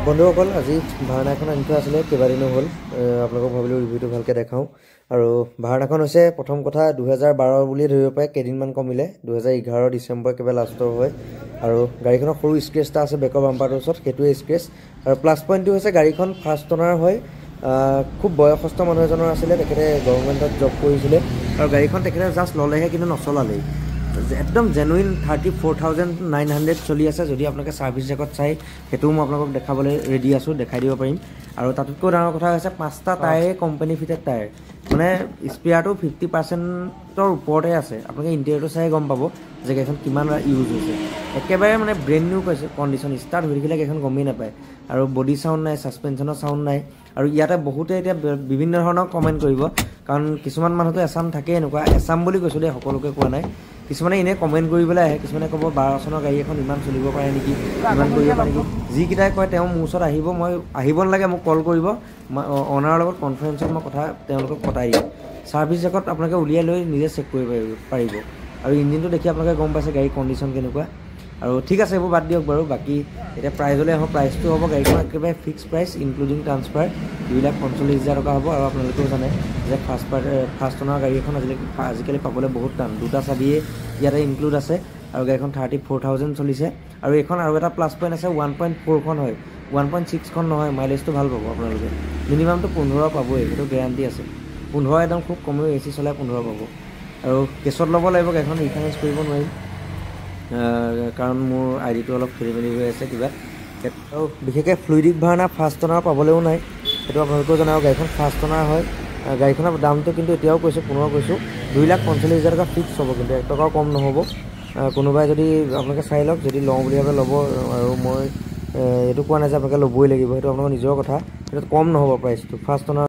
বন্ধুসকল আজি ভাৰনাখন আনি থোৱা আছিলে কেইবাদিনো হ'ল আপোনালোকক ভাবিলোঁ ৰিভিউটো ভালকৈ দেখাওঁ আৰু ভাৰনাখন হৈছে প্ৰথম কথা 2012 বুলি ধৰিব পাৰে কেইদিনমান কমিলে 2011 ডিচেম্বৰ একেবাৰে লাষ্টৰ হয় আৰু গাড়ীখনৰ সৰু স্ক্ৰেচ এটা আছে বেকৰ বাম্পাৰটোৰ ওচৰত সেইটোৱে স্ক্ৰেচ আৰু প্লাছ পইণ্টটো হৈছে গাড়ীখন ফাৰ্ষ্ট অনাৰ হয় খুব বয়সস্থ মানুহ এজনৰ আছিলে তেখেতে গভৰ্ণমেণ্টত জব কৰিছিলে আৰু গাড়ীখন তেখেতে জাষ্ট ল'লেহে কিন্তু নচলালেই একদম জেনুইন 34,900 চলি আছে যদি আপোনালোকে সাৰ্ভিস জেকত চাই হেতু মই আপোনালোকক দেখাবলৈ ৰেডি আছো দেখাই দিব পাৰিম আৰু তাতকৈ ডাঙৰ কথা হৈছে পাঁচটা টায়াৰ কোম্পানী ফিটেড টায়াৰ মানে স্পেয়াৰটো 50% ওপৰতে আছে আপোনালোকে ইন্টেৰিয়ৰটো চাই গম পাব যে গাড়ীখন কিমান ইউজ হৈছে একেবাৰে মানে ব্ৰেণ্ড নিউ কৈছে কণ্ডিশ্যন ষ্টাৰ্ট হৈ থাকিলে গাড়ীখন গমেই নাপায় আৰু বডি সাউণ্ড নাই সাসপেনশনৰ সাউণ্ড নাই আৰু ইয়াতে বহুতে এতিয়া বিভিন্ন ধৰণৰ কমেন্ট কৰিব কাৰণ কিছুমান মানুহটো এছাম থাকে এনেকুৱা এছাম বুলি কৈছো দে সকলোকে কোৱা নাই কিছুমানে এনে কমেন্ট কৰিবলৈ আহে কিছুমানে ক'ব 12 চনৰ গাড়ী এখন ইমান চলিব পাৰে নেকি ইমান কৰিব পাৰে নেকি যি কিটাই কয় তেওঁ মোৰ ওচৰত আহিব মই আহিব নালাগে মোক কল কৰিব অনাৰৰ লগত কনফাৰেন্সত মই কথা তেওঁলোকক পতাই দিম সাৰ্ভিস জেকত আপোনালোকে উলিয়াই লৈ নিজে চেক কৰিব পাৰিব আৰু ইঞ্জিনটো দেখি আপোনালোকে গম পাইছে গাড়ী কণ্ডিশ্যন কেনেকুৱা আৰু ঠিক আছে এইবোৰ বাদ দিয়ক বাৰু বাকি এটা প্ৰাইজলৈ আহক প্ৰাইসটো হ'ব গাড়ীখন একেবাৰে ফিক্স প্ৰাইস ইনক্লুডিং ট্ৰান্সফাৰ 2,45,000 টকা হ'ব আৰু আপোনালোকেও জানে যে ফাৰ্ষ্ট অনাৰ গাড়ী এখন আজিকালি পাবলৈ বহুত টান দুটা চাবিয়ে ইয়াতে ইনক্লুড আছে আৰু গাড়ীখন 34,000 চলিছে আৰু এখন আৰু এটা প্লাছ পইণ্ট আছে 1.4 খন হয় 1.6 খন নহয় মাইলেজটো ভাল পাব আপোনালোকে মিনিমামটো 15 পাবই সেইটো গ্যাৰান্টি আছে 15 একদম খুব কমেও এসি চলাই 15 পাব আৰু কেছত ল'ব লাগিব গাড়ীখন ৰিফাইনেন্স কৰিব নোৱাৰিম কাৰণ মোৰ আইডিটো অলপ খেলিমেলি হৈ আছে কিবা আৰু বিশেষকৈ ফ্লুইডিক ভাৰ্না ফাৰ্ষ্ট অনাৰ পাবলৈও নাই সেইটো আপোনালোকেও জানে গাড়ীখন ফাৰ্ষ্ট অনাৰ হয় গাড়ীখনৰ দামটো কিন্তু এতিয়াও কৈছোঁ পুনৰ কৈছোঁ 2,45,000 টকা ফিক্স হ'ব কিন্তু 1 টকাও কম নহ'ব কোনোবাই যদি আপোনালোকে চাই লওক যদি লওঁ বুলি ভাবে ল'ব আৰু মই এইটো কোৱা নাই যে আপোনালোকে ল'বই লাগিব সেইটো আপোনালোকৰ নিজৰ কথা সেইটো কম নহ'ব প্ৰাইচটো ফাৰ্ষ্ট অনাৰ